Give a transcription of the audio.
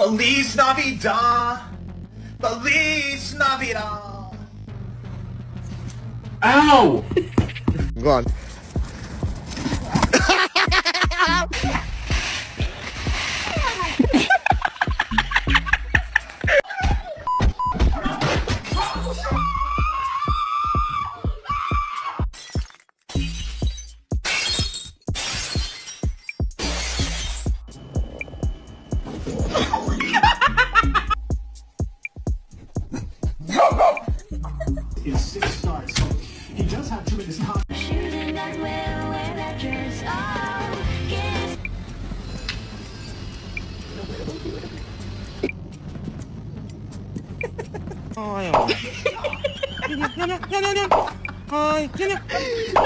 Feliz Navidad. Feliz Navidad. Ow! Go on. Is 6 stars, so he does have tremendous confidence. Shooting that will wear that dress. Oh, yes. Ay, oh. Yan, yan, yan, yan, yan. Ay, yan, yan.